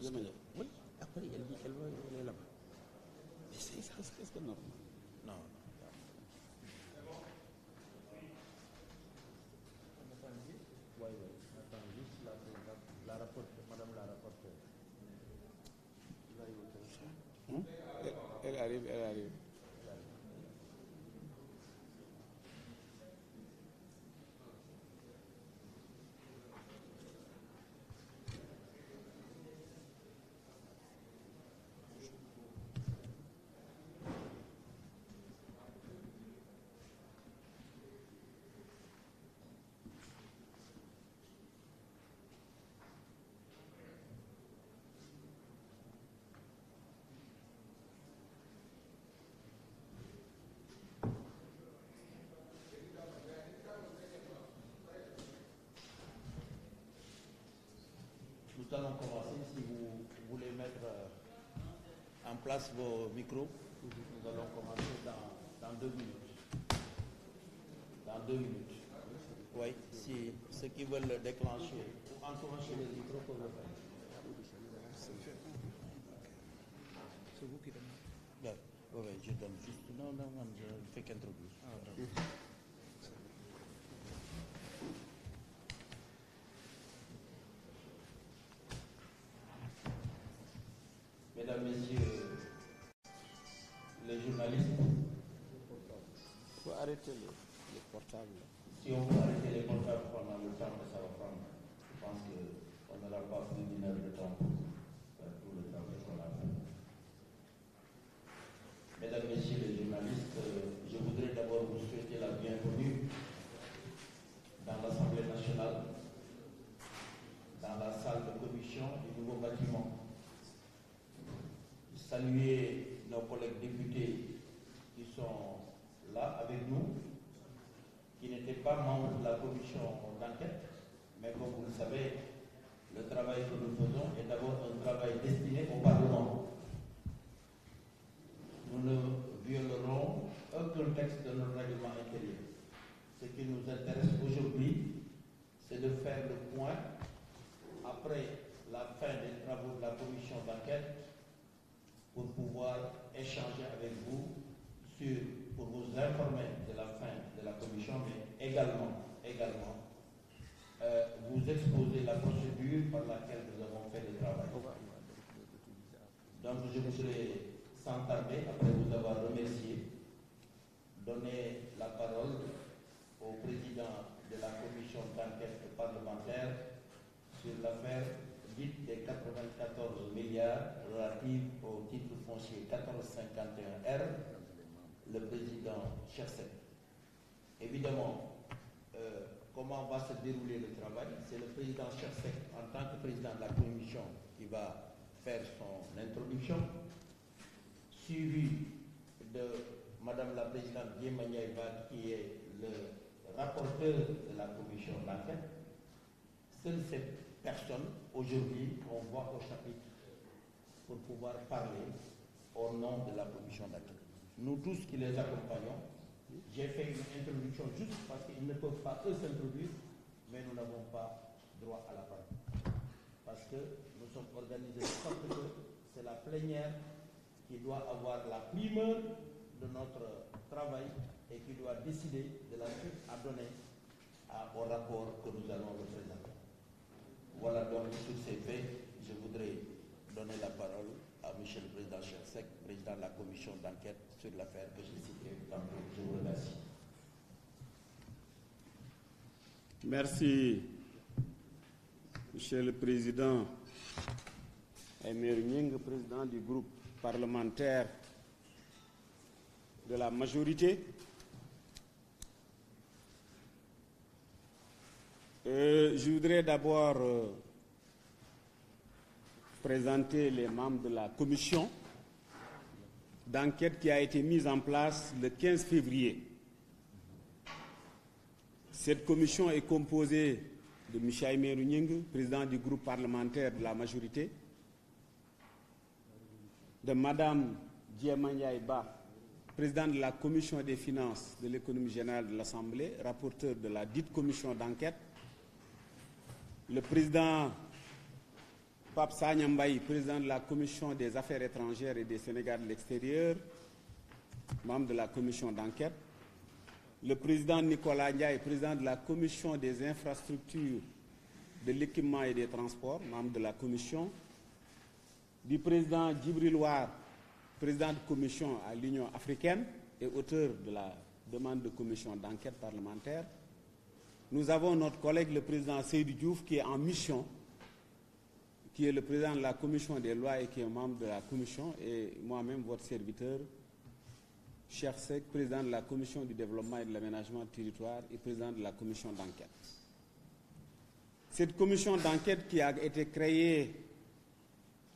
Oui, après elle dit qu'elle est là-bas. Mais est-ce que normal? Non. Oui, attends, juste la rapporteure, madame la rapporteure. Elle arrive. Nous allons commencer. Si vous voulez mettre en place vos micros, nous allons commencer dans 2 minutes. Dans 2 minutes. Oui, si ceux qui veulent le déclencher ou enclencher les micros peuvent le faire. C'est vous qui donnez? Oui, je donne juste. Non, je ne fais qu'introduire. Mesdames, Messieurs, les journalistes, il faut arrêter les portables. Si on peut arrêter les portables pendant le temps que ça va prendre, je pense qu'on n'aura pas plus d'1 heure de temps pour faire tout le travail qu'on a fait. Mesdames, Messieurs les journalistes, je voudrais d'abord vous souhaiter la bienvenue dans l'Assemblée nationale, dans la salle de commission du nouveau bâtiment. Saluer nos collègues députés qui sont là avec nous, qui n'étaient pas membres de la commission d'enquête, mais comme vous le savez, le travail que nous faisons est d'abord un travail destiné au Parlement. Nous ne violerons aucun texte de notre règlement intérieur. Ce qui nous intéresse aujourd'hui, c'est de faire le point, après la fin des travaux de la commission d'enquête, pour pouvoir échanger avec vous pour vous informer de la fin de la commission, mais également vous exposer la procédure par laquelle nous avons fait le travail. Donc je voudrais, sans tarder, après vous avoir remercié, donner la parole au président de la commission d'enquête parlementaire sur l'affaire dite des 94 milliards relative au titre foncier 1451R, le président Chersek. Évidemment, comment va se dérouler le travail? C'est le président Chersek, en tant que président de la commission, qui va faire son introduction, suivi de Madame la présidente Diemagnaïba, qui est le rapporteur de la commission d'enquête. Seules ces personnes, aujourd'hui, on voit au chapitre pour pouvoir parler au nom de la commission d'enquête. Nous tous qui les accompagnons, j'ai fait une introduction juste parce qu'ils ne peuvent pas eux s'introduire, mais nous n'avons pas droit à la parole. Parce que nous sommes organisés de sorte que c'est la plénière qui doit avoir la primeur de notre travail et qui doit décider de la suite à donner au rapport que nous allons représenter. Voilà donc sur ces faits, je voudrais donner la parole à M. le Président Chersek, président de la commission d'enquête sur l'affaire que j'ai citée tantôt. Je vous remercie. Merci, Monsieur le Président Aymérou Gningue, président du groupe parlementaire de la majorité. Je voudrais d'abord présenter les membres de la commission d'enquête qui a été mise en place le 15 février. Cette commission est composée de M. Aymérou Gningue, président du groupe parlementaire de la majorité, de Mme Diemagnaïba, présidente de la commission des finances de l'économie générale de l'Assemblée, rapporteur de la dite commission d'enquête, le président Pape Sagna Mbaye, président de la Commission des Affaires étrangères et des Sénégal de l'extérieur, membre de la commission d'enquête. Le président Nicolas Ndiaye, président de la Commission des infrastructures, de l'équipement et des transports, membre de la commission. Du président Djibril War, président de commission à l'Union africaine et auteur de la demande de commission d'enquête parlementaire. Nous avons notre collègue, le président Seydou Diouf, qui est en mission, qui est le président de la commission des lois et qui est membre de la commission, et moi-même, votre serviteur, Cheikh Seck, président de la commission du développement et de l'aménagement du territoire et président de la commission d'enquête. Cette commission d'enquête qui a été créée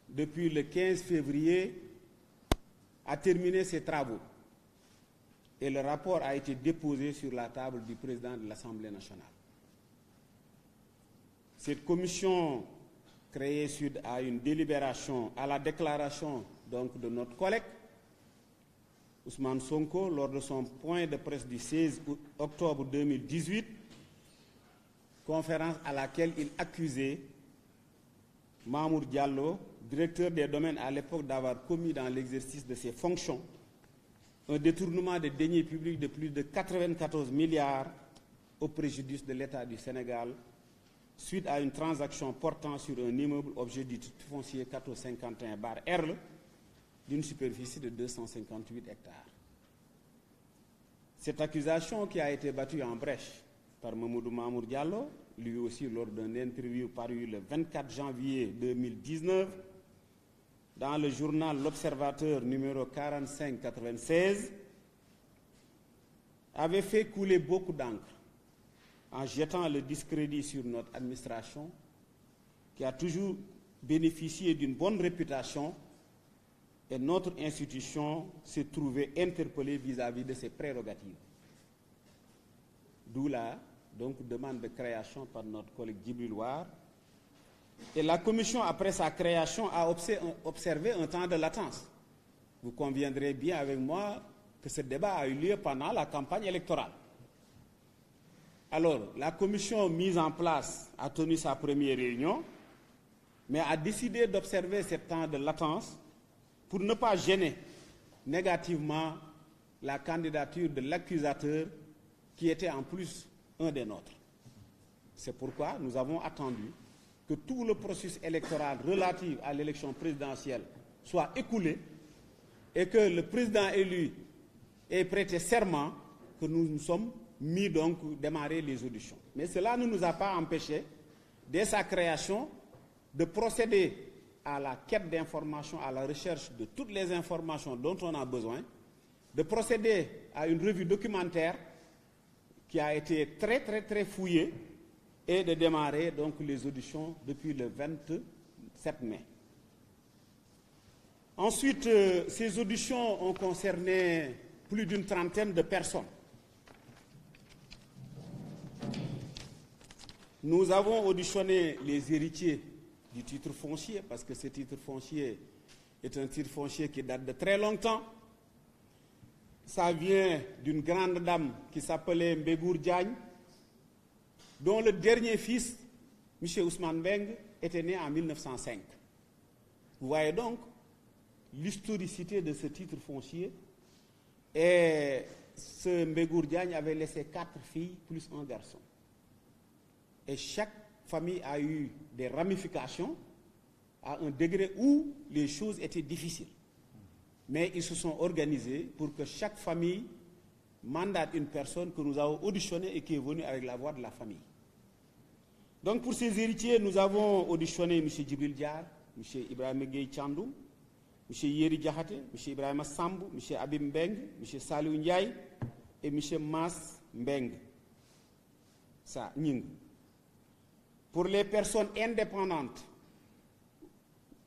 depuis le 15 février a terminé ses travaux et le rapport a été déposé sur la table du président de l'Assemblée nationale. Cette commission créée suite à une délibération, à la déclaration donc de notre collègue Ousmane Sonko lors de son point de presse du 16 octobre 2018, conférence à laquelle il accusait Mamour Diallo, directeur des domaines à l'époque, d'avoir commis dans l'exercice de ses fonctions un détournement de deniers publics de plus de 94 milliards au préjudice de l'État du Sénégal suite à une transaction portant sur un immeuble objet du titre foncier 1451/Erle d'une superficie de 258 hectares. Cette accusation qui a été battue en brèche par Mamoudou Mamour Diallo, lui aussi lors d'une interview parue le 24 janvier 2019 dans le journal L'Observateur numéro 4596, avait fait couler beaucoup d'encre en jetant le discrédit sur notre administration qui a toujours bénéficié d'une bonne réputation, et notre institution s'est trouvée interpellée vis-à-vis de ses prérogatives. D'où la demande de création par notre collègue Djibril War. Et la commission, après sa création, a observé un temps de latence. Vous conviendrez bien avec moi que ce débat a eu lieu pendant la campagne électorale. Alors, la commission mise en place a tenu sa première réunion, mais a décidé d'observer ce temps de latence pour ne pas gêner négativement la candidature de l'accusateur qui était en plus un des nôtres. C'est pourquoi nous avons attendu que tout le processus électoral relatif à l'élection présidentielle soit écoulé et que le président élu ait prêté serment, que nous nous sommes mis donc démarrer les auditions. Mais cela ne nous a pas empêchés, dès sa création, de procéder à la quête d'informations, à la recherche de toutes les informations dont on a besoin, de procéder à une revue documentaire qui a été très fouillée et de démarrer donc les auditions depuis le 27 mai. Ensuite, ces auditions ont concerné plus d'une trentaine de personnes. Nous avons auditionné les héritiers du titre foncier, parce que ce titre foncier est un titre foncier qui date de très longtemps. Ça vient d'une grande dame qui s'appelait Mbégour Diagne, dont le dernier fils, M. Ousmane Beng, était né en 1905. Vous voyez donc l'historicité de ce titre foncier. Et ce Mbégour Diagne avait laissé 4 filles plus un garçon. Et chaque famille a eu des ramifications à un degré où les choses étaient difficiles. Mais ils se sont organisés pour que chaque famille mandate une personne que nous avons auditionnée et qui est venue avec la voix de la famille. Donc pour ces héritiers, nous avons auditionné M. Djibril Diar, M. Ibrahim Gueye Tchandoum, M. Yeri Diahate, M. Ibrahim Sambou, M. Abim Mbeng, M. Salou Ndiaye et M. Mas Mbeng. Ça, Ning. Pour les personnes indépendantes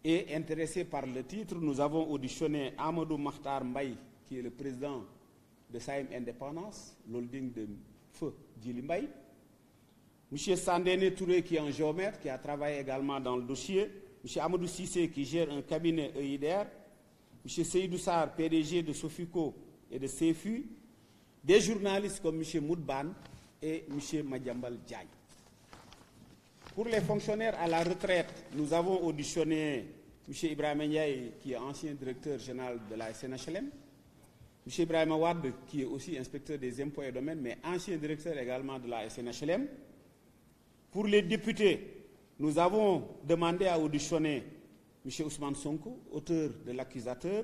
et intéressées par le titre, nous avons auditionné Amadou Makhtar Mbaye, qui est le président de Saïm Indépendance, l'holding de Feu Djili Mbaye. M. Sandene Touré, qui est un géomètre, qui a travaillé également dans le dossier. M. Amadou Sissé, qui gère un cabinet EIDR. M. Seydou Sarr, PDG de Sofico et de CFU. Des journalistes comme M. Moudban et M. Madjambal Diagne. Pour les fonctionnaires à la retraite, nous avons auditionné M. Ibrahim Ndiaye, qui est ancien directeur général de la SNHLM, M. Ibrahim Awad, qui est aussi inspecteur des impôts et domaines, mais ancien directeur également de la SNHLM. Pour les députés, nous avons demandé à auditionner M. Ousmane Sonko, auteur de l'accusateur.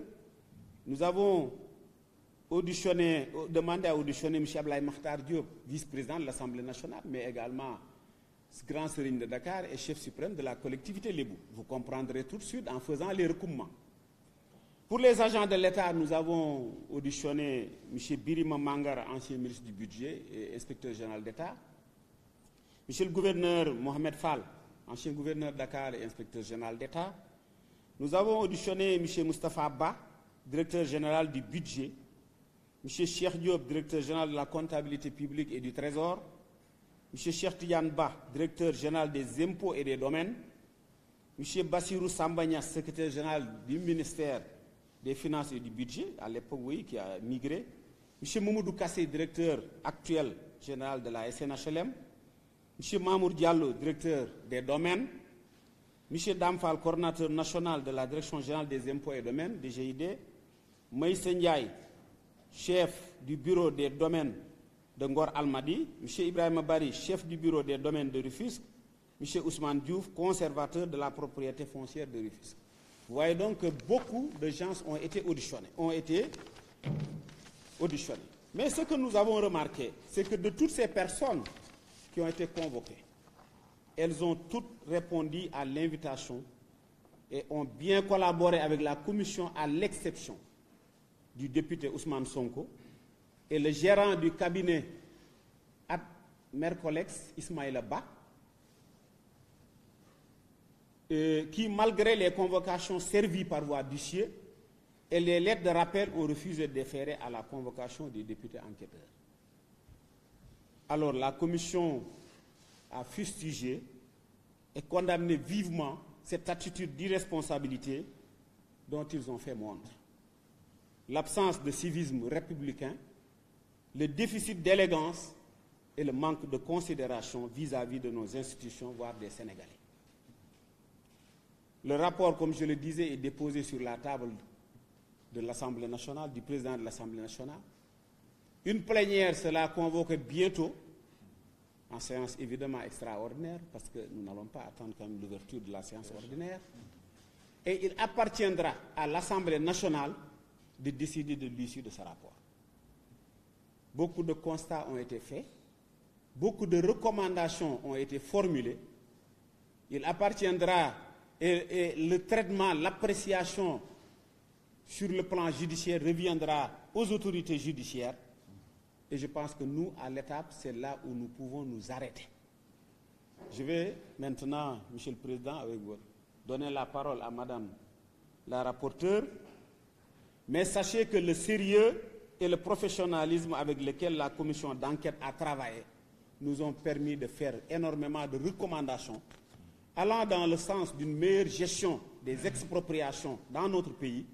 Nous avons demandé à auditionner M. Ablaye Makhtar Diop, vice-président de l'Assemblée nationale, mais également grand serigne de Dakar et chef suprême de la collectivité Lébou. Vous comprendrez tout de suite en faisant les recoupements. Pour les agents de l'État, nous avons auditionné M. Birima Mangara, ancien ministre du Budget et inspecteur général d'État, M. le gouverneur Mohamed Fall, ancien gouverneur de Dakar et inspecteur général d'État. Nous avons auditionné M. Moustapha Ba, directeur général du Budget, M. Cheikh Diop, directeur général de la comptabilité publique et du Trésor, M. Cheikh Tidiane Ba, directeur général des impôts et des domaines, M. Bassirou Sambagna, secrétaire général du ministère des Finances et du Budget, à l'époque, oui, qui a migré, M. Mamoudou Kassé, directeur actuel général de la SNHLM, M. Mamour Diallo, directeur des domaines, M. Damfal, coordinateur national de la Direction générale des impôts et domaines, DGID, Maïs Ndiaye, chef du bureau des domaines de Ngor Almadi, M. Ibrahim Bari, chef du bureau des domaines de Rufisque, M. Ousmane Diouf, conservateur de la propriété foncière de Rufisque. Vous voyez donc que beaucoup de gens ont été auditionnés. Mais ce que nous avons remarqué, c'est que de toutes ces personnes qui ont été convoquées, elles ont toutes répondu à l'invitation et ont bien collaboré avec la commission, à l'exception du député Ousmane Sonko et le gérant du cabinet Ad Mercolex, Ismaïla Ba, qui, malgré les convocations servies par voie d'huissier et les lettres de rappel, ont refusé de déférer à la convocation des députés enquêteurs. Alors la commission a fustigé et condamné vivement cette attitude d'irresponsabilité dont ils ont fait montre. L'absence de civisme républicain, le déficit d'élégance et le manque de considération vis-à-vis de nos institutions, voire des Sénégalais. Le rapport, comme je le disais, est déposé sur la table de l'Assemblée nationale, du président de l'Assemblée nationale. Une plénière sera convoquée bientôt, en séance évidemment extraordinaire, parce que nous n'allons pas attendre quand même l'ouverture de la séance ordinaire. Et il appartiendra à l'Assemblée nationale de décider de l'issue de ce rapport. Beaucoup de constats ont été faits, beaucoup de recommandations ont été formulées. Il appartiendra, et le traitement, l'appréciation sur le plan judiciaire reviendra aux autorités judiciaires. Et je pense que nous, à l'étape, c'est là où nous pouvons nous arrêter. Je vais maintenant, Monsieur le Président, avec vous, donner la parole à Madame la rapporteure. Mais sachez que le sérieux et le professionnalisme avec lequel la commission d'enquête a travaillé nous ont permis de faire énormément de recommandations allant dans le sens d'une meilleure gestion des expropriations dans notre pays,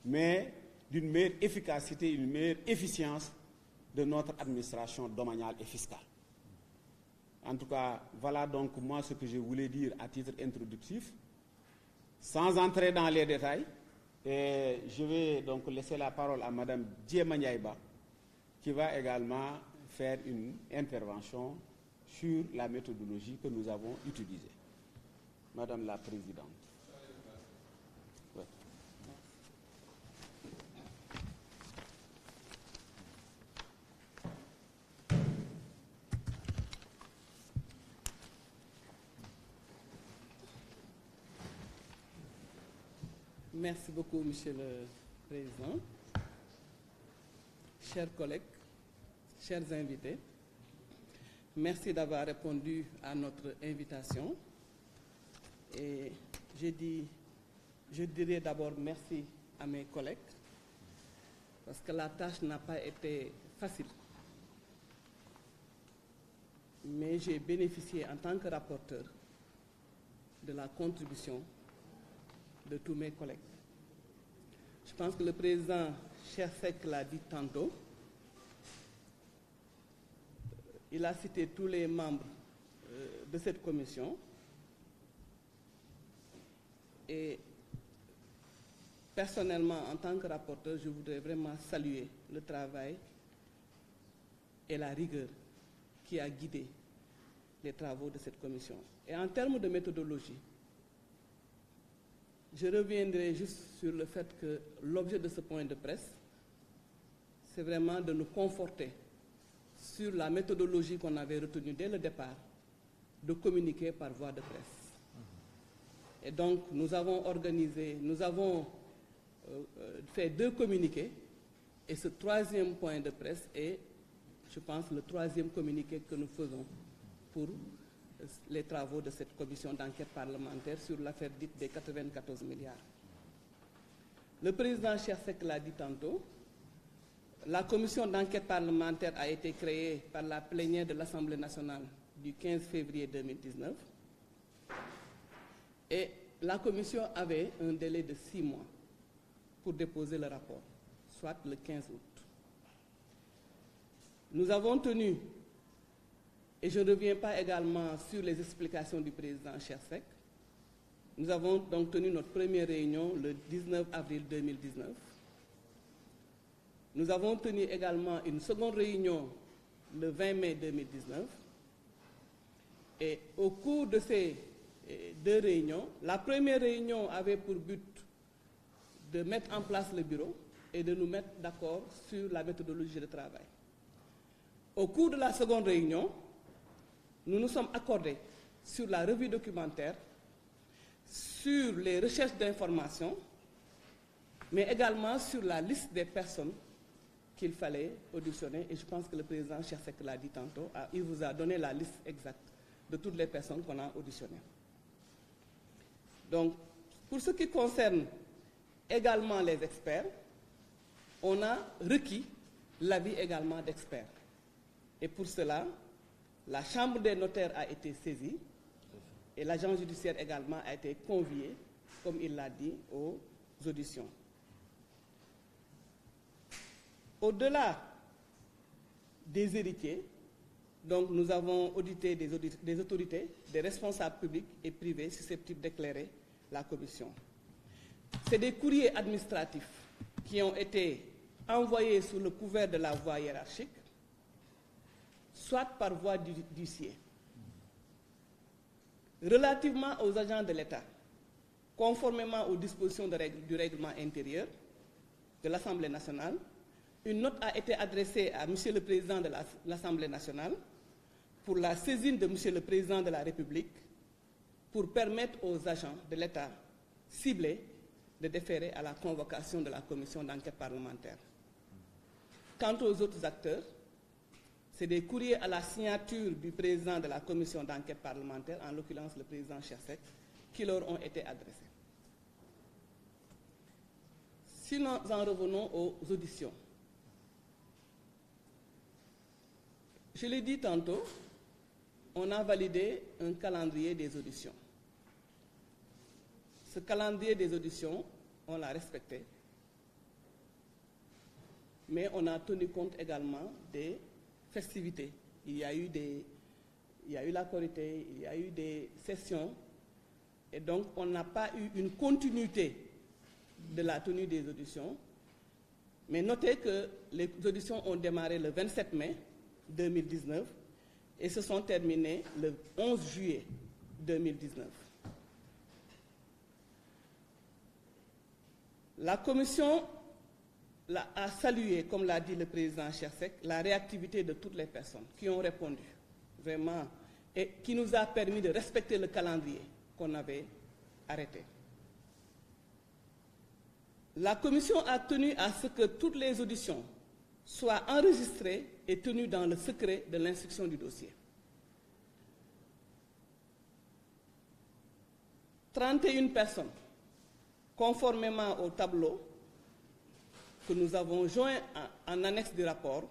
mais d'une meilleure efficacité, une meilleure efficience de notre administration domaniale et fiscale. En tout cas, voilà donc moi ce que je voulais dire à titre introductif, sans entrer dans les détails. Et je vais donc laisser la parole à Mme Diema Ndiaye-Ba, qui va également faire une intervention sur la méthodologie que nous avons utilisée. Madame la Présidente. Ouais. Merci beaucoup, Monsieur le Président. Chers collègues, chers invités, merci d'avoir répondu à notre invitation. Et je dirais d'abord merci à mes collègues, parce que la tâche n'a pas été facile. Mais j'ai bénéficié en tant que rapporteur de la contribution de tous mes collègues. Je pense que le président Cheikh Seck l'a dit tantôt. Il a cité tous les membres de cette commission. Et personnellement, en tant que rapporteur, je voudrais vraiment saluer le travail et la rigueur qui a guidé les travaux de cette commission. Et en termes de méthodologie, je reviendrai juste sur le fait que l'objet de ce point de presse, c'est vraiment de nous conforter sur la méthodologie qu'on avait retenue dès le départ, de communiquer par voie de presse. Et donc, nous avons fait 2 communiqués, et ce 3e point de presse est, je pense, le 3e communiqué que nous faisons pour les travaux de cette commission d'enquête parlementaire sur l'affaire dite des 94 milliards. Le président Chersek l'a dit tantôt, la commission d'enquête parlementaire a été créée par la plénière de l'Assemblée nationale du 15 février 2019 et la commission avait un délai de 6 mois pour déposer le rapport, soit le 15 août. Nous avons tenu, et je ne reviens pas également sur les explications du président Chersek, nous avons donc tenu notre première réunion le 19 avril 2019. Nous avons tenu également une seconde réunion le 20 mai 2019. Et au cours de ces 2 réunions, la première réunion avait pour but de mettre en place le bureau et de nous mettre d'accord sur la méthodologie de travail. Au cours de la seconde réunion, nous nous sommes accordés sur la revue documentaire, sur les recherches d'informations, mais également sur la liste des personnes qu'il fallait auditionner. Et je pense que le président Chersek l'a dit tantôt, il vous a donné la liste exacte de toutes les personnes qu'on a auditionnées. Donc, pour ce qui concerne également les experts, on a requis l'avis également d'experts. Et pour cela, la Chambre des notaires a été saisie et l'agent judiciaire également a été convié, comme il l'a dit, aux auditions. Au-delà des héritiers, donc nous avons audité des autorités, des responsables publics et privés susceptibles d'éclairer la commission. C'est des courriers administratifs qui ont été envoyés sous le couvert de la voie hiérarchique, soit par voie d'huissier. Relativement aux agents de l'État, conformément aux dispositions du règlement intérieur de l'Assemblée nationale, une note a été adressée à M. le Président de l'Assemblée nationale pour la saisine de M. le Président de la République pour permettre aux agents de l'État ciblés de déférer à la convocation de la commission d'enquête parlementaire. Quant aux autres acteurs, c'est des courriers à la signature du président de la commission d'enquête parlementaire, en l'occurrence le président Chersek, qui leur ont été adressés. Si nous en revenons aux auditions, je l'ai dit tantôt, on a validé un calendrier des auditions. Ce calendrier des auditions, on l'a respecté, mais on a tenu compte également des festivités. Il y a eu la Korité, il y a eu des sessions, et donc on n'a pas eu une continuité de la tenue des auditions, mais notez que les auditions ont démarré le 27 mai 2019 et se sont terminées le 11 juillet 2019. La commission a salué, comme l'a dit le président Chersek, la réactivité de toutes les personnes qui ont répondu, vraiment, et qui nous a permis de respecter le calendrier qu'on avait arrêté. La commission a tenu à ce que toutes les auditions soient enregistrées et tenues dans le secret de l'instruction du dossier. 31 personnes, conformément au tableau que nous avons joint en annexe du rapport,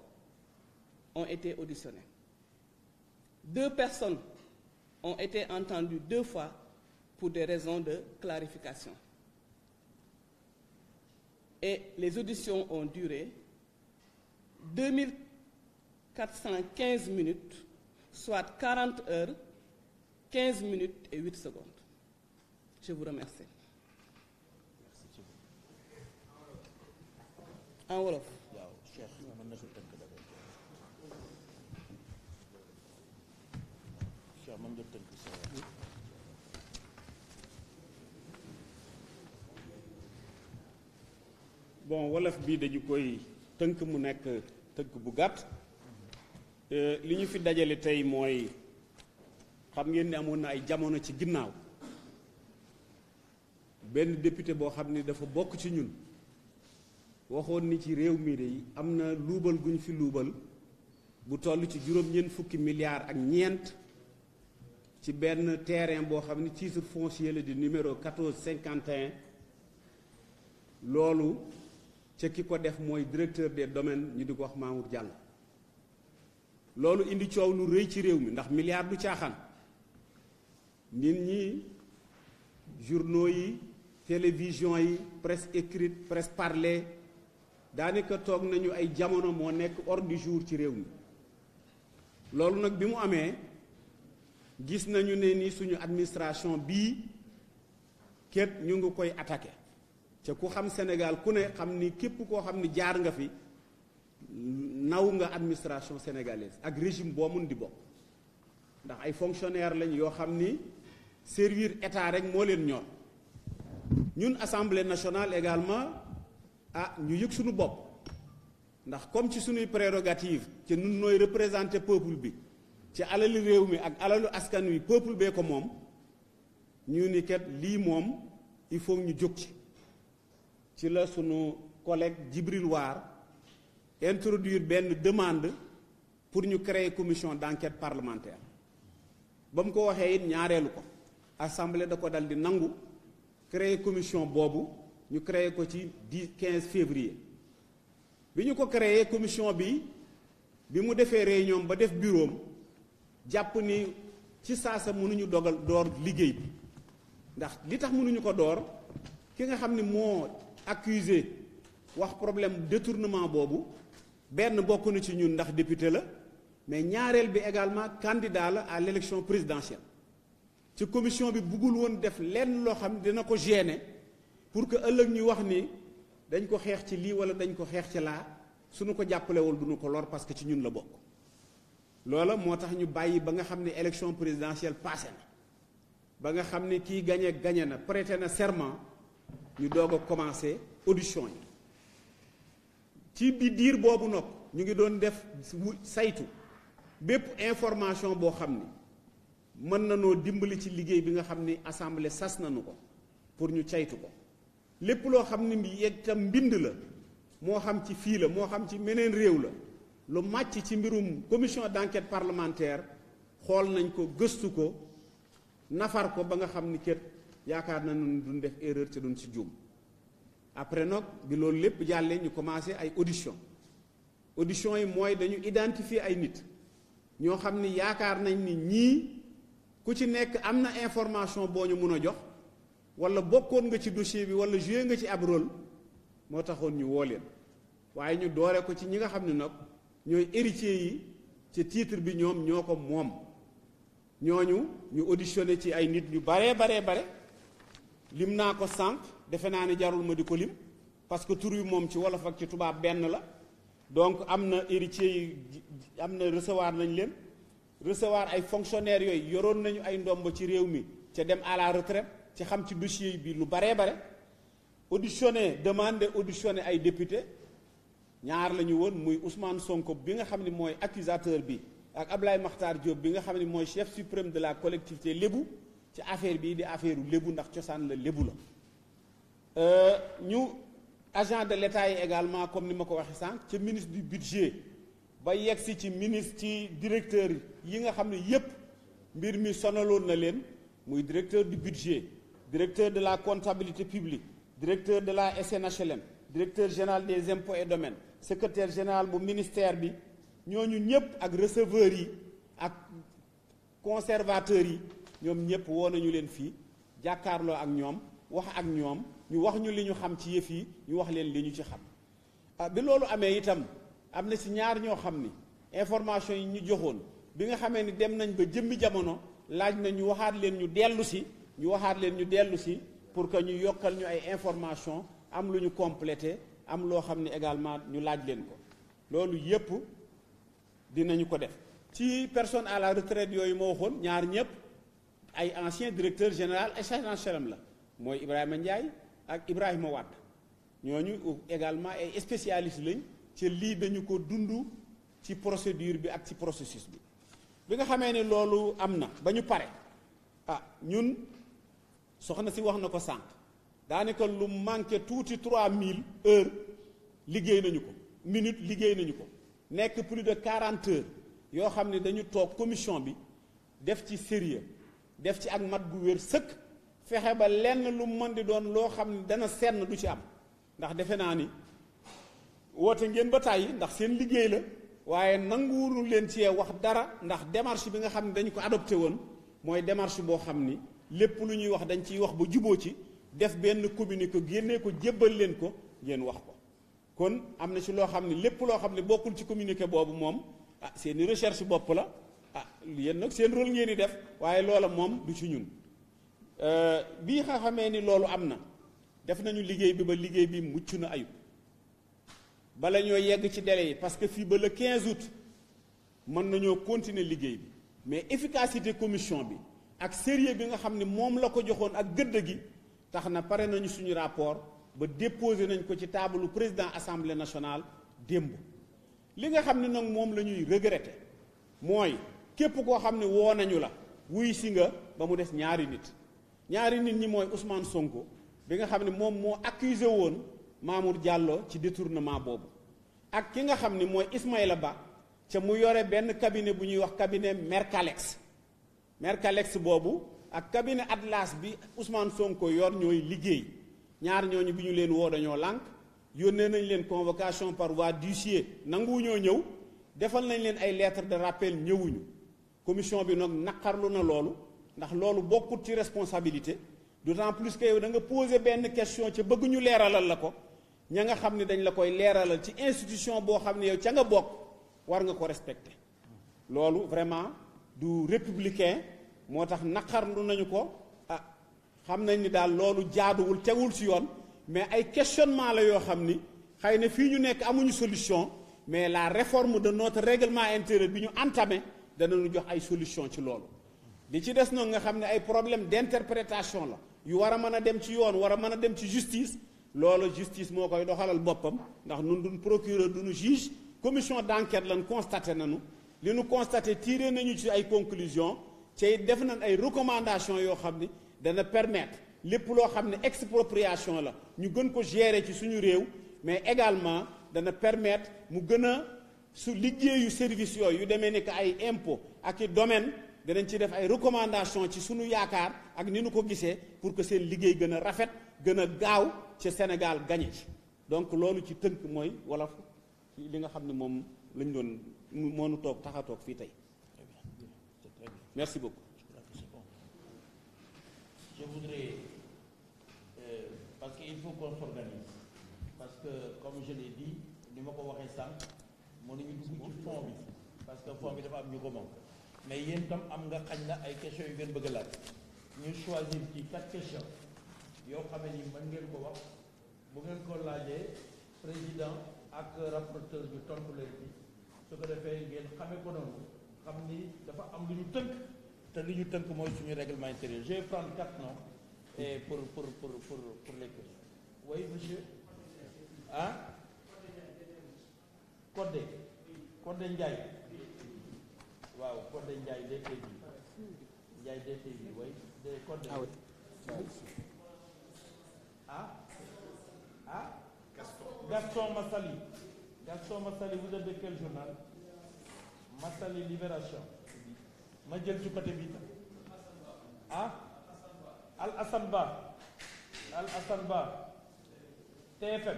ont été auditionnées. 2 personnes ont été entendues 2 fois pour des raisons de clarification. Et les auditions ont duré 2415 minutes, soit 40 heures, 15 minutes et 8 secondes. Je vous remercie. en wolof. waaw Cheikh mën na ko tënk dafay Cheikh mën nga tënk sa bon wolof bii dañu koy tënk mu nekk tënk bu gàtt li ñu fi dajale tey mooy xam ngeen ni amoon na ay jamono ci ginnaaw benn député boo xam ni dafa bokk ci ñun waxoon ni ci réew mi de am na luubal gu ñu fi luubal bu toll ci juróom-ñeent fukki milliards ak ñeent ci benn terrain boo xam ni titre foncier la di numéro 1451 loolu ca ki ko def mooy directeur des domaines ñu di ko wax Mamour Diallo loolu indi coow lu rëy ci réew mi ndax milliard du caaxaan nit ñi journaux yi télévision yi presse écrite presse parlée daanaka toog nañu ay jamono moo nekk ordre du jour ci réew mi loolu nag bi mu amee gis nañu ne ni suñu administration bii ket ñu ngi koy attaqué ca ku xam Sénégal ku ne xam ni képp koo xam ni jaar nga fi naw nga administration sénégalaise ak régime boo mun di bokk ndax ay fonctionnaires lañ yoo xam ni servir état rek moo leen ñor ñun assemblée nationale également ñu yëg suñu bopp ndax comme ci suñuy prérogative ci nun nooy représenter peuple bi ci alalu réew mi ak alalu askan wi peuple bee ko moom ñu ni kat lii moom il faut ñu jóg ci la sunu collègue Djibril War introduire benn demande pour ñu créer commission d'enquête parlementaire ba mu ko waxee it ñaareelu ko assemblée da ko dal di nangu créer commission boobu ñu créer ko ci 15 février bi ñu ko créer commission bi mu defee réunion ba def bureau am jàpp ni ci saasa mënuñu door liggéey bi ndax li tax mënuñu ko door ki nga xam ni moo accusé wax problème détournement boobu benn bokk na ci ñun ndax député la mais ñaareel bi également candidat la à l'élection présidentielle ci commission bi buggul woon def lenn loo xam dina ko gêner pour que ëllëg ñu wax ni dañ ko xeex ci lii wala dañ ko xeex ci laa suñu ko jàppalewul duñu ko lor parce que ci ñun la bokk loola moo tax ñu bàyyi ba nga xam ne élection présidentielle passé na ba nga xam ne kii gañe na prêté na serment ñu doog a commencé audition yi ci bi diir boobu nag ñu ngi doon def saytu bépp information boo xam ni mën na noo dimbali ci liggéey bi nga xam ni assemblée sas nañu ko pour ñu caytu ko lépp loo xam ni yegg tam mbind la moo xam ci fii la moo xam ci meneen réew la lu màcc ci mbirum commission d'enquête parlementaire xool nañ ko gëstu ko nafar ko ba nga xam ni kët yaakaar na ne duñ def erreur te duñ ci juum après nag bi loolu lépp jàllee ñu commencé ay audition yi mooy dañu identifier ay nit ñoo xam ni yaakaar nañ ni ñii ku ci nekk am na information boo ñu mun a jox wala bokkoon nga ci dossier bi wala joué nga ci ab rôle moo taxoon ñu woo leen waaye ñu doore ko ci ñi nga xam ne nag ñooy héritiers yi ci titre bi ñoom ñoo ko moom ñooñu ñu auditionné ci ay nit ñu bare lim naa ko sànq defe naa ne jarul ma di ko lim parce que tur wi moom ci wolof ak ci tubaab benn la donc am na héritiers yi am na recevoir nañ leen recevoir ay fonctionnaires yooyu yoroon nañu ay ndomb ci réew mi ca dem à la retraite ci xam ci dossier bi lu bare auditionné ay député ñaar la ñu woon muy Ousmane Sonko bi nga xam ne mooy accusateur bi ak Ablaye Makhtar Diop bi nga xam ne mooy chef suprême de la collectivité lébu ci affaire bii di affaire u lébu ndax cosaan la lébu la ñu agent de l'État yi également comme ni ma ko waxee sànq ca ministre du budget ba yegg si ci ministre ci directeur yi nga xam ne yépp mbir mi sonaloon na leen muy directeur du budget directeur de la comptabilité publique directeur de la SNHLM directeur général des impôts et domaines secrétaire général bu ministère bi ñooñu ñëpp ak receveurs yi ak conservateurs yi ñoom ñëpp woo nañu leen fii jàkkaarloo ak ñoom wax ak ñoom ñu wax ñu li ñu xam ci yëf yi ñu wax leen li ñu ci xam bi loolu amee itam am na si ñaar ñoo xam ni information yi ñu joxoon bi nga xamee ni dem nañ ba jëmmi jamono laaj na ñu waxaat leen ñu dellu si pour que ñu yokkal ñu ay information am lu ñu complété am loo xam ne également ñu laaj leen ko loolu yépp dinañu ko def ci personne à la retraite yooyu moo waxoon ñaar ñëpp ay ancien directeur général HLM la mooy Ibrahima Ndiaye ak Ibrahima Wade ñooñu également ay spécialistes lañ ci lii dañu ko dund ci procédure bi ak ci processus bi nga xamee ne loolu am na ba ñu pare ñun soxna si wax na ko sànq daanaka lu manqué tuuti 3000 heures liggéey nañu ko minutes liggéey nañu ko nekk plus de 40 heures yoo xam ne dañu toog commission bi def ci sérieux def ci ak mat gu wér sëkk fexe ba lenn lu mën di doon loo xam ne dana senn du ci am ndax defe naa ni woote ngeen ba tàyyi ndax seen liggéey la waaye nanguwuñu leen ci wax dara ndax démarche bi nga xam ne dañu ko adopté woon mooy démarche boo xam ni lépp lu ñuy wax dañ ciy wax ba juboo ci def benn communiqué génnee ko jébbal leen ko ngeen wax ko kon am na ci loo xam ne lépp loo xam ne bokkul ci communiqué boobu moom seeni recherche bopp la yéen nag seen rôle ngeen di def waaye loola moom du ci ñun bii nga xamee ni loolu am na def nañu liggéey bi ba liggéey bi mucc na ayub bala ñoo yegg ci délai yi parce que fii ba le 15 août mën nañoo continuer liggéey bi mais efficacité commission bi ak sérieux bi nga xam ne moom la ko joxoon ak gëdd gi tax na pare nañu suñu rapport ba déposé nañ ko ci taabalu président assemblée nationale démb li nga xam ne nag moom la ñuy regretter mooy képp koo xam ne woo nañu la wuy si nga ba mu des ñaari nit ñi mooy Ousmane Sonko bi nga xam ne moom moo accusé woon Mamour Diallo ci détournement boobu ak ki nga xam ne mooy Ismaïla Ba ca mu yore benn cabinet bu ñuy wax cabinet Mercalex boobu ak cabinet Atlas bi Ousmane Sonko yor ñooy liggéey ñaar ñooñu bi ñu leen woo dañoo lànk yónnee nañ leen convocation par voie d'huissier nanguwuñoo ñëw defal nañ leen ay lettre de rappel ñëwuñu commission bi nag naqarlu na loolu ndax loolu bokkut ci responsabilité d'autant plus que yow da nga poser benn question ca bëgg ñu leeralal la ko ña nga xam ne dañ la koy leeralal ci institution boo xam ne yow ca nga bokk war nga ko respecter loolu vraiment du républicain moo tax naqarlu nañu ko xam nañ ni daal loolu jaaduwul tegul ci yoon mais ay questionnement la yoo xam ni xëy na fii ñu nekk amuñu solution mais la réforme de notre règlement intérieur bi ñu entamé danañu jox ay solution ci loolu li ci des nag nga xam ne ay problème d'interprétation la yu war a mën a dem ci yoon war a mën a dem ci justice loolu justice moo koy doxalal boppam ndax nun duñ procureur duñu juge commission d'enquête lan constaté nañu li nu constaté tiré nañu ci ay conclusions ci def nañ ay recommandations yoo xam ni dana permettre lépp loo xam ne expropriation la ñu gën ko gérer ci suñu réew mais également dana permettre mu gën a su liggéeyu service yooyu yu demee ni que ay impôt ak i domaine danañ ci def ay recommandations ci suñu yaakaar ak ni nu ko gisee pour que seen liggéey gën a rafet gën a gaaw ci Sénégal gañe ci donc loolu ci tënk mooy wolof li nga xam ne moom lañ doon moo nu toog tax a toog fii tey merci beaucoup. Je voudrais, parce qu'il faut qu'on s'organise, parce que comme je l'ai dit, ni ma ko waxee sànq mënuñu dugg ci fond bi parce que fond bi dafa am ñu ko moom mais yéen tam am nga xañ na ay questions yu ngeen bëgg a laaj ñu choisir ci 4 questions yoo xam ni mën ngeen ko wax bu ngeen ko laajee président ak rapporteur bi tontu leen bi su ko defee ngeen xamee ko noonu xam ni dafa am lu ñu tënk. te li ñu tënk mooy suñu règlement intérieur je vais prendre 4 noms et pour les questions. Oui monsieur. Codé Ndiaye. waaw Codé Ndiaye DTV. Ndiaye DTV oui de Codé. Gaston Massali. Gaston Massali vous êtes de quel journal? Massali Libération. ma jël ci côté bi Al Hassan Ba TFM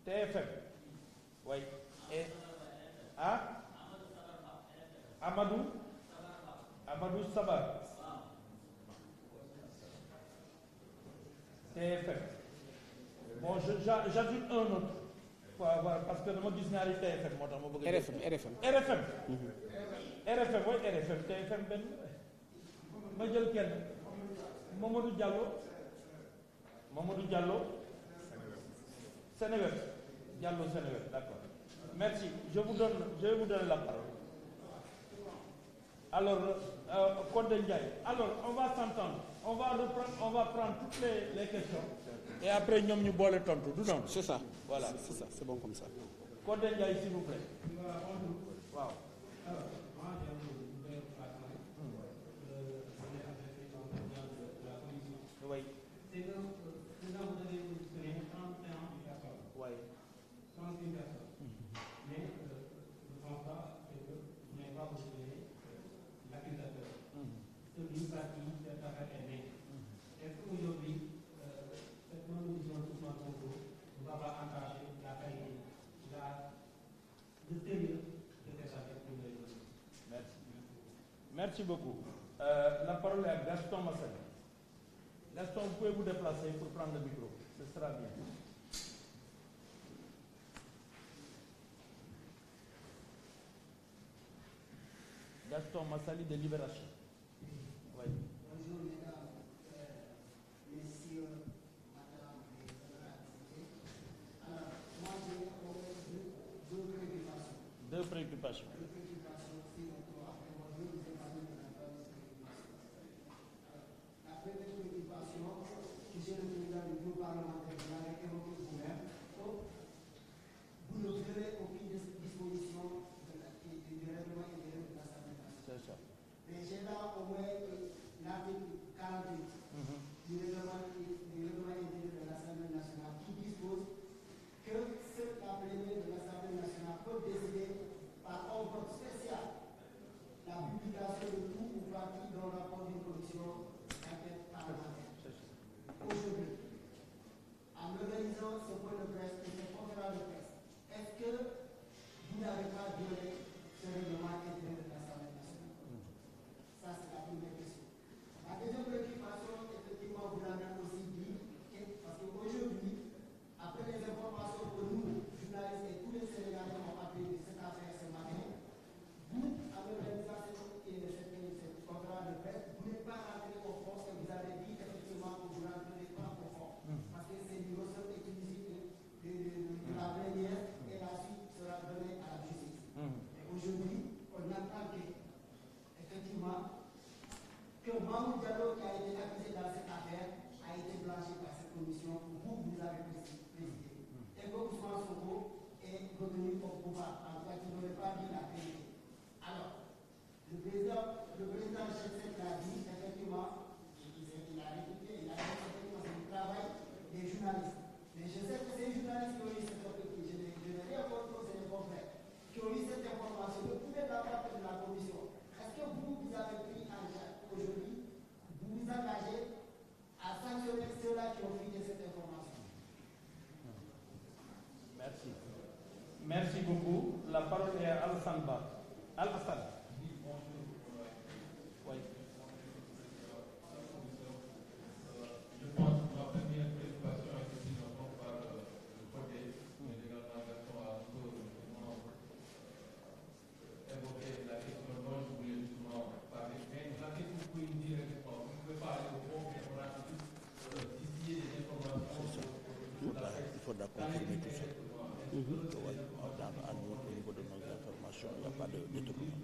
TFM oui et Amadou Sabar TFM bon j'ajoute un autre parce que dama gis ñaari TFM moo tax ma bëgg RFM oui RFM TFM benn ma jël kenn Mamadou Diallo Sénégal. Diallo Sénégal, d'accord. Merci. Je vais vous donner la parole. Alors, Condé Ndiaye. Alors, on va s'entendre. On va prendre toutes les questions. Et après, nous allons boire le temps. C'est ça. Voilà. C'est ça, c'est bon comme ça. Condé Ndiaye, s'il vous plaît. Wow. Alors, moi, j'ai un peu de la commission. Oui. C'est que, vous avez exprimé 31 personnes. Oui. 31 personnes. Mais, je ne pense pas que vous n'avez pas mentionné l'accusateur. Celui par qui cette affaire est née. Est-ce qu'aujourd'hui, cette non-audition de Ousmane Sonko ne va pas entacher la qualité, le sérieux de cette affaire pour les autres? Merci. Merci beaucoup. La parole est à Gaston Massali. Gaston, vous pouvez vous déplacer pour prendre le micro. Ce sera bien. Gaston Massali de Libération. Oui. Bonjour mesdames, messieurs, madame et honorables. Alors, moi j'ai deux préoccupations. Deux préoccupations. Deux préoccupations, sinon trois. Après, je vais vous épargner de la préoccupation. La première préoccupation, monsieur le président du groupe parlementaire, vous l'avez évoqué vous-même, vous ne violez aucune disposition du règlement intérieur de l'Assemblée nationale. C'est ça. Mais j'ai là au moins l'article 48 du règlement intérieur de l'Assemblée nationale qui dispose que seule la plénière de l'Assemblée nationale peut décider par un vote spécial la publication de tout ou partie dans le rapport d'une commission d'enquête parlementaire. Aujourd'hui, en organisant ce point de presse et ce conférence de presse, est-ce que vous n'avez pas violé ce règlement intérieur de l'Assemblée nationale? Ça, c'est la première question. La deuxième préoccupation, effectivement, vous l'avez aussi dit, parce qu'aujourd'hui, après les informations que nous, journalistes et tous les Sénégalais ont appris de cette affaire ce matin, vous, en organisant cette conférence de presse, vous n'êtes pas rentré au fond et vous avez dit effectivement que vous n'entrez pas au fond. Parce que c'est du ressort exclusif de la plénière et la suite sera donnée à la justice. Et aujourd'hui, on entend que, effectivement, que Mahmoud Diallo, qui a été accusé dans cette affaire, a été blanchi par cette commission, vous avez présidé. Et que Ousmane Sonko est revenu au pouvoir, en tout cas, qui n'aurait pas dit la vérité. Alors, le président Chelsea l'a dit, effectivement, il a répliqué, il a dit effectivement, c'est le travail des journalistes. Mais je sais que ces journalistes qui ont eu cette opportunité, je n'ai rien contre ces confrères, qui ont eu cette information, ne pouvaient pas partir de la commission. Est-ce que vous avez pris en charge aujourd'hui, vous vous engagez à sanctionner ceux-là qui ont fuité cette information? Merci. Merci beaucoup. La parole est à Alassane Ba. Alassane. Oui. Je pense que ma première préoccupation est aussi d'abord par le côté, mais également Gaston a un peu évoqué la question dont je voulais justement parler. Mais la question que vous pouvez me dire est que vous ne pouvez pas aller au fond, mais on a juste distillé des informations. Il faudra confirmer tout ça. Au niveau de nos informations, il n'y a pas de détournement.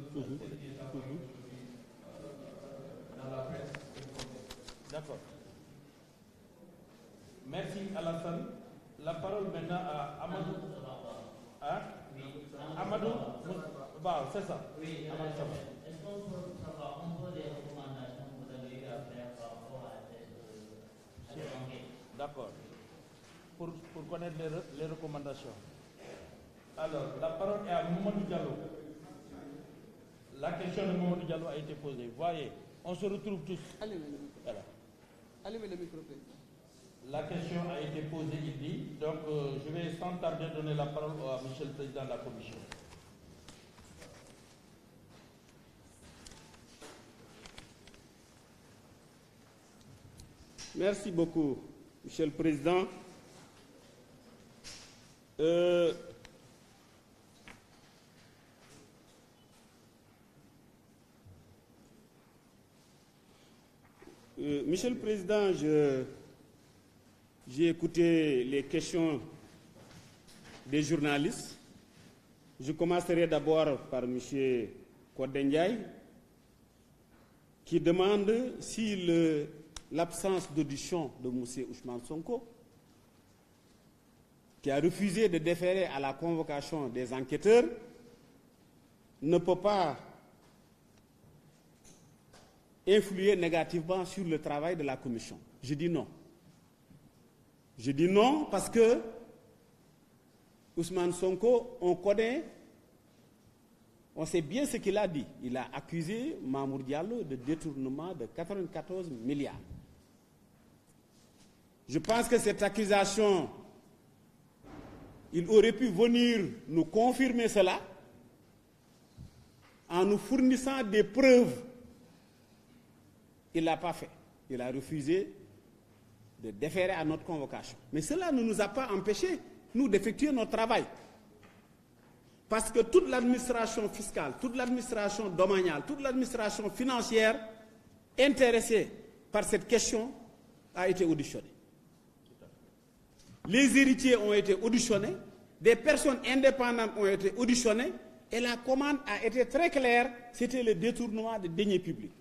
Dans la presse. D'accord. Merci Alassane. La parole maintenant à Amadou. Hein? Amadou? Bah, c'est ça. Oui, Amadou Saba. est-ce qu'on peut savoir un peu les recommandations que vous avez eu à faire par rapport à cette enquête? D'accord. Pour connaître les recommandations. Alors, la parole est à Mamadou Diallo. La question de Mamadou Diallo a été posée. Voyez, on se retrouve tous. Allumez le micro. Voilà. Allumez le micro, président. La question a été posée, il dit. Donc, je vais sans tarder donner la parole à Monsieur le Président de la Commission. Merci beaucoup, Monsieur le Président. Monsieur le Président, j'ai écouté les questions des journalistes. Je commencerai d'abord par M. Kodengay, qui demande si l'absence d'audition de M. Ousmane Sonko, qui a refusé de déférer à la convocation des enquêteurs, ne peut pas influer négativement sur le travail de la commission. Je dis non. Je dis non parce que Ousmane Sonko, on connaît, on sait bien ce qu'il a dit. Il a accusé Mamour Diallo de détournement de 94 milliards. Je pense que cette accusation, il aurait pu venir nous confirmer cela en nous fournissant des preuves. Il ne l'a pas fait. Il a refusé de déférer à notre convocation. Mais cela ne nous a pas empêchés, nous, d'effectuer notre travail. Parce que toute l'administration fiscale, toute l'administration domaniale, toute l'administration financière intéressée par cette question a été auditionnée. Les héritiers ont été auditionnés, des personnes indépendantes ont été auditionnées, et la commande a été très claire, c'était le détournement de deniers publics.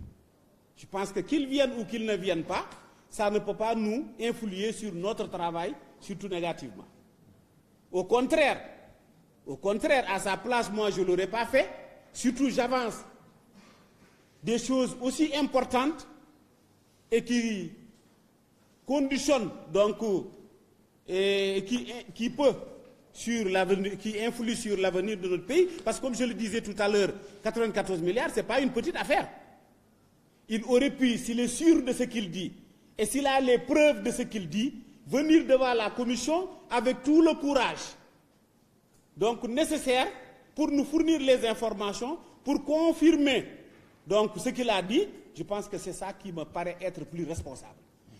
Je pense que qu'ils viennent ou qu'ils ne viennent pas, ça ne peut pas nous influer sur notre travail, surtout négativement. Au contraire, à sa place, moi je ne l'aurais pas fait, surtout j'avance des choses aussi importantes et qui conditionnent donc et qui peut sur l'avenir, qui influe sur l'avenir de notre pays, parce que comme je le disais tout à l'heure, 94 milliards, ce n'est pas une petite affaire. Il aurait pu, s'il est sûr de ce qu'il dit, et s'il a les preuves de ce qu'il dit, venir devant la commission avec tout le courage donc nécessaire pour nous fournir les informations, pour confirmer donc ce qu'il a dit. Je pense que c'est ça qui me paraît être plus responsable.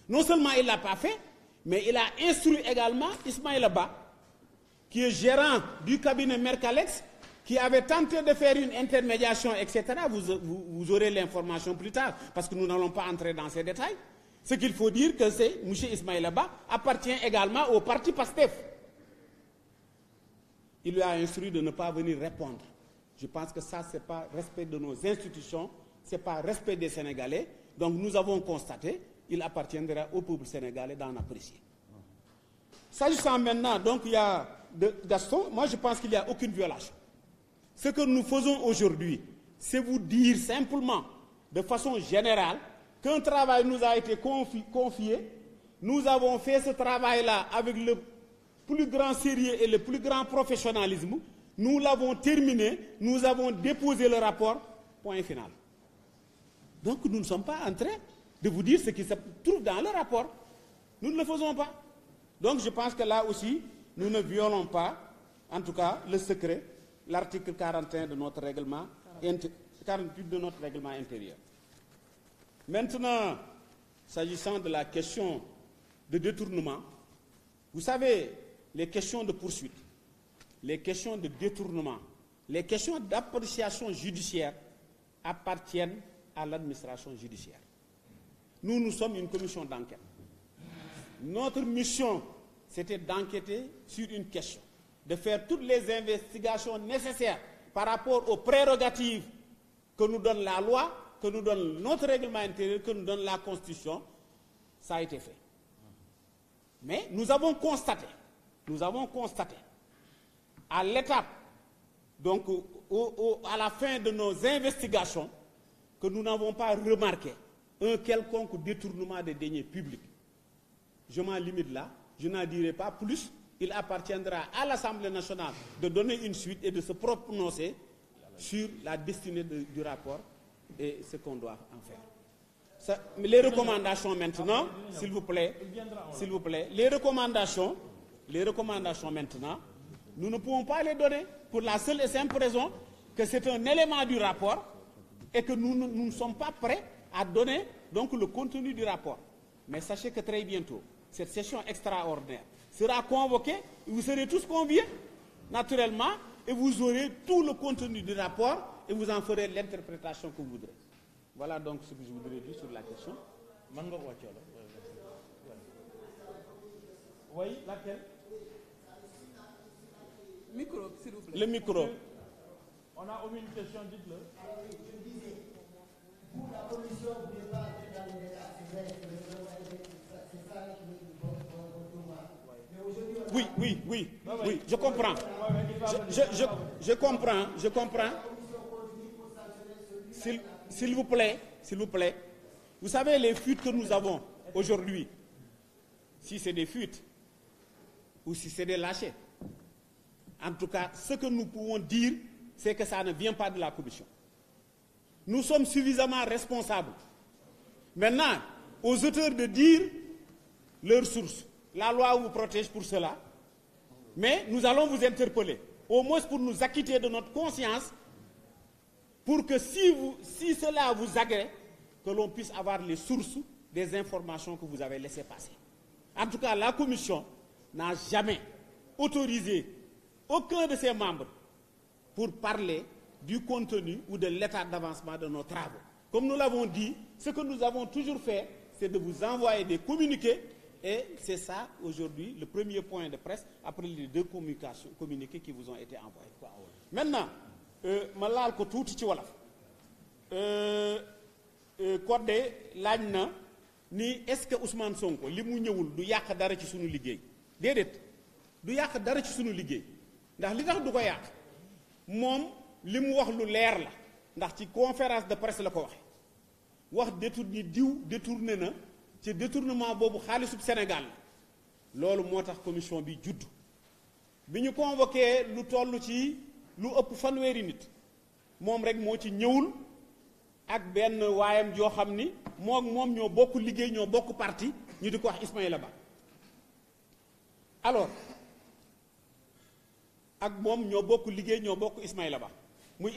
Non seulement il ne l'a pas fait, mais il a instruit également Ismaïla Ba, qui est gérant du cabinet Mercalex, qui avait tenté de faire une intermédiation, etc. Vous aurez l'information plus tard, parce que nous n'allons pas entrer dans ces détails. Ce qu'il faut dire, que c'est M. Ismaïla Ba appartient également au parti PASTEF. Il lui a instruit de ne pas venir répondre. Je pense que ça, ce n'est pas respect de nos institutions, ce n'est pas respect des Sénégalais. Donc nous avons constaté, il appartiendra au peuple sénégalais d'en apprécier. S'agissant maintenant, donc il y a de Gaston, moi je pense qu'il n'y a aucune violation. Ce que nous faisons aujourd'hui, c'est vous dire simplement, de façon générale, qu'un travail nous a été confié. Nous avons fait ce travail-là avec le plus grand sérieux et le plus grand professionnalisme. Nous l'avons terminé, nous avons déposé le rapport, point final. Donc nous ne sommes pas en train de vous dire ce qui se trouve dans le rapport. Nous ne le faisons pas. Donc je pense que là aussi, nous ne violons pas, en tout cas, le secret, l'article 41 de notre règlement, 48 de notre règlement intérieur. Maintenant, s'agissant de la question de détournement, vous savez, les questions de poursuite, les questions de détournement, les questions d'appréciation judiciaire appartiennent à l'administration judiciaire. Nous, nous sommes une commission d'enquête. Notre mission, c'était d'enquêter sur une question, de faire toutes les investigations nécessaires par rapport aux prérogatives que nous donne la loi, que nous donne notre règlement intérieur, que nous donne la Constitution. Ça a été fait. Mais nous avons constaté à l'étape, donc à la fin de nos investigations, que nous n'avons pas remarqué un quelconque détournement des deniers publics. Je m'en limite là, je n'en dirai pas plus. Il appartiendra à l'Assemblée nationale de donner une suite et de se prononcer sur la destinée du rapport et ce qu'on doit en faire. Ça, les recommandations maintenant, s'il vous plaît, les recommandations maintenant, nous ne pouvons pas les donner pour la seule et simple raison que c'est un élément du rapport et que nous ne sommes pas prêts à donner donc le contenu du rapport. Mais sachez que très bientôt, cette session extraordinaire sera convoquée, vous serez tous conviés, naturellement, et vous aurez tout le contenu du rapport et vous en ferez l'interprétation que vous voudrez. Voilà donc ce que je voudrais dire sur la question. Oui, laquelle? Micro, s'il vous plaît. Le micro. On a omis une question, dites-le. Alors oui, je disais, vous, la commission, vous n'êtes pas dans les débats, c'est vrai, c'est ça votre pouvoir. Mais aujourd'hui, on a- Oui, je comprends. Je comprends. S'il vous plaît. Vous savez, les fuites que nous avons aujourd'hui, si c'est des fuites ou si c'est des lâchers, en tout cas, ce que nous pouvons dire, c'est que ça ne vient pas de la commission. Nous sommes suffisamment responsables. Maintenant, aux auteurs de dire leurs sources. La loi vous protège pour cela. Mais nous allons vous interpeller, au moins pour nous acquitter de notre conscience, pour que si cela vous agrée, que l'on puisse avoir les sources des informations que vous avez laissées passer. En tout cas, la commission n'a jamais autorisé aucun de ses membres pour parler du contenu ou de l'état d'avancement de nos travaux. Comme nous l'avons dit, ce que nous avons toujours fait, c'est de vous envoyer des communiqués, et c'est ça, aujourd'hui, le premier point de presse, après les deux communiqués qui vous ont été envoyés. Maintenant, ma laal ko tuuti ci wolof Codé laaj na ni est-ce que Ousmane Sonko li mu ñëwul du yàq dara ci sunu liggéey déedéet du yàq dara ci sunu liggéey ndax li tax du ko yàq moom li mu wax lu leer la ndax ci conférence de presse la ko wax détourné na ci détournement boobu xaalisub Sénégal la loolu moo tax commission bi judd bi ñu convoqué lu toll ci lu ëpp fanweeri nit moom rek moo ci ñëwul ak benn waayam joo xam ni moom ñoo bokk liggéey ñoo bokk parti ñu di ko wax Ismaïla Ba alors ak moom ñoo bokk liggéey ñoo bokk Ismaïla Ba muy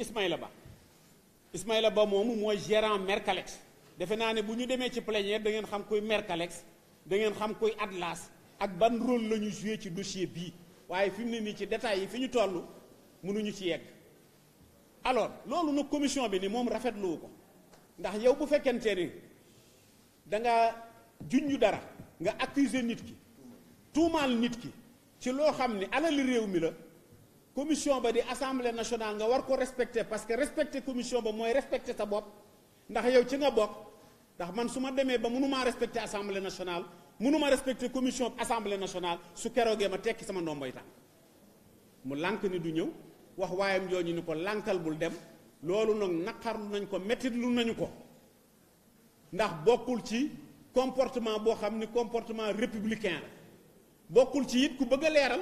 Ismaïla Ba moomu mooy gérant Mercalex defe naa ne bu ñu demee ci plénière da ngeen xam koy Mercalex da ngeen xam koy Atlas ak ban rôle la ñu joué ci dossier bii waaye fi mu ne nii ci détails yi fi ñu toll mënuñu ci yegg alors loolu nag commission bi ni moom rafetluwu ko ndax yow bu fekkente ni da nga junj dara nga accuser nit ki tuumaal nit ki ci loo xam ni alali réew mi la commission ba di assemblée nationale nga war ko respecter parce que respecter commission ba mooy respecter sa bopp ndax yow ci nga bokk ndax man su ma demee ba mënumaa respecter assemblée nationale mënuma respecter commission assemblée nationale su keroogee ma tekki sama ndomboy tànk mu lànk ni du ñëw wax waayam jooju ni ko lànkal bul dem loolu nag naqarlu nañ ko mettitlu nañu ko ndax bokkul ci comportement boo xam ni comportement républicain la bokkul ci it ku bëgg a leeral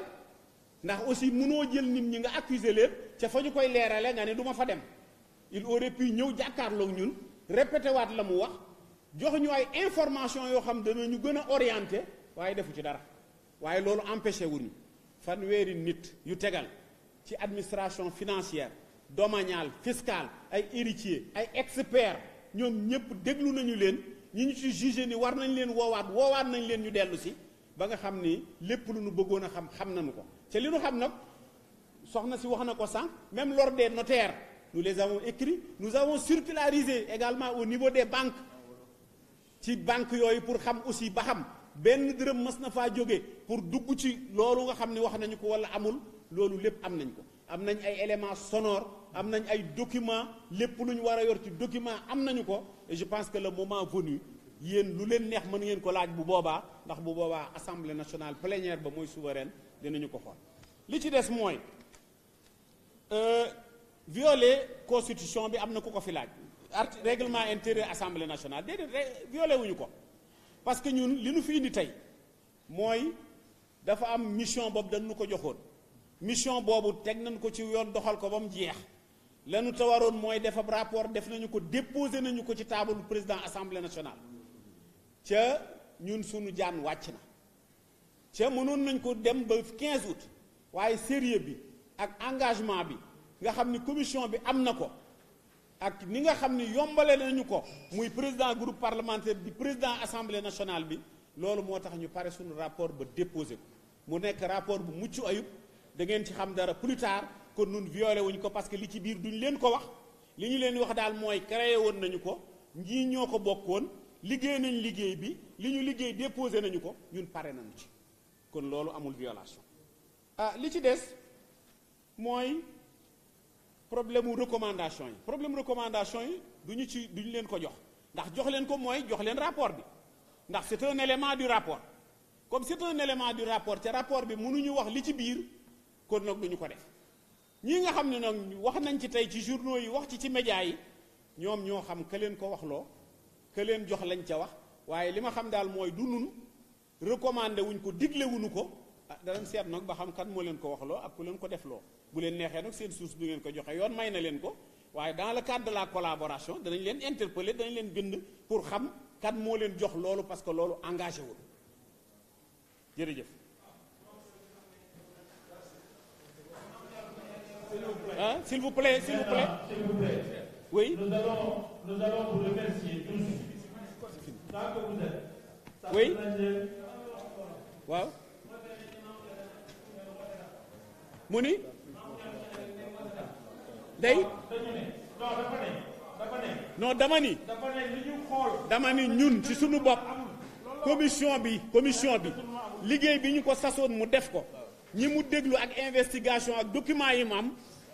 ndax aussi mënoo jël nit ñi nga accuser leen ca fa ñu koy leerale nga ne du ma fa dem il aurait pu ñëw jàkkaarloog ñun répété waat la mu wax jox ñu ay information yoo xam danañu gën a orienté waaye defu ci dara waaye loolu empêché wuñu fanweeri nit yu tegal ci administration financière domaniale fiscale ay héritiers ay experts ñoom ñëpp déglu nañu leen ñi ñu ci jugé ni war nañ leen woowaat nañ leen ñu dellu si ba nga xam ni lépp lu ñu bëggoon a xam nañu ko te li ñu xam nag soxna si wax na ko sànq même l'ordre des notaires nous les avons écrits nous avons circularisé également au niveau des banques ci banque yooyu pour xam aussi ba xam benn dërëm mas na faa jóge pour dugg ci loolu nga xam ne wax nañu ko wala amul loolu lépp am nañ ko am nañ ay éléments sonores am nañ ay documents lépp lu ñu war a yor ci document am nañu ko et je pense que le moment venu yéen lu leen neex mën ngeen ko laaj bu boobaa ndax bu boobaa assemblée nationale plénière ba mooy souveraine dinañu ko xool li ci des mooy violer constitution bi am na ku ko fi laaj règlement intérieur assemblée nationale déedéet violé wuñu ko parce que ñun li ñu fi indi tey mooy dafa am mission boobu dañu ko joxoon mission boobu teg nañ ko ci yoon doxal ko ba mu jeex lanu te waroon mooy def ab rapport def nañu ko déposé nañu ko ci table président assemblée nationale ca ñun suñu jaan wàcc na ca mënoon nañ ko dem ba 15 août waaye sérieux bi ak engagement bi nga xam ni commission bi am na ko ak ni nga xam ni yombale nañu ko muy président groupe parlementaire bi président assemblée nationale bi loolu moo tax ñu pare suñu rapport ba déposé ko mu nekk rapport bu mucc ayib da ngeen ci xam dara plus tard kon nun violé wuñ ko parce que li ci biir duñ leen ko wax li ñu leen wax daal mooy créé woon nañu ko ñii ñoo ko bokkoon liggéey nañ liggéey bi li ñu liggéey déposé nañu ko ñun pare nañu ci kon loolu amul violation li ci des mooy problème mu recommandation yi problème recommandation yi duñu leen ko jox ndax jox leen ko mooy jox leen rapport bi ndax c'est un élément du rapport comme c'est un élément du rapport te rapport bi mënuñu wax li ci biir kon nag duñu ko def ñii nga xam ne nag wax nañ ci tey ci journaux yi wax ci médias yi ñoom ñoo xam ka leen ko waxloo ka leen jox lañ ca wax waaye li ma xam daal mooy du nun recommandé wuñ ko digle wuñu ko danañ seet nag ba xam kan moo leen ko waxloo ak ku leen ko defloo bu leen neexee nag seen source du ngeen ko joxe yoon may na leen ko waaye dans le cadre de la collaboration danañ leen interpeller danañ leen bind pour xam kan moo leen jox loolu parce que loolu engagé wul jërëjëf. Ah, s'il vous plaît, s'il vous plaît. S'il vous plaît. Oui. Nous allons vous remercier tous. Tant que vous êtes. Oui. Waaw. mu ni. day. non dama ni. dama ni ñun ci sunu bopp. commission bi liggéey bi ñu ko sasoon mu def ko. ñi mu déglu ak investigation ak documents yi mu am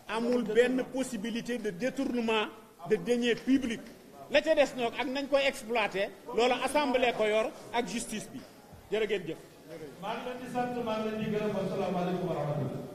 amul benn possibilité de détournement de deniers publics la ca des nag ak nañ koy exploiter loolu assemblée ko yor ak justice bi jërë ngeen jëf. maa ngi leen di sant maa ngi leen di gërëm asalaamaaleykum wa rahmatulah.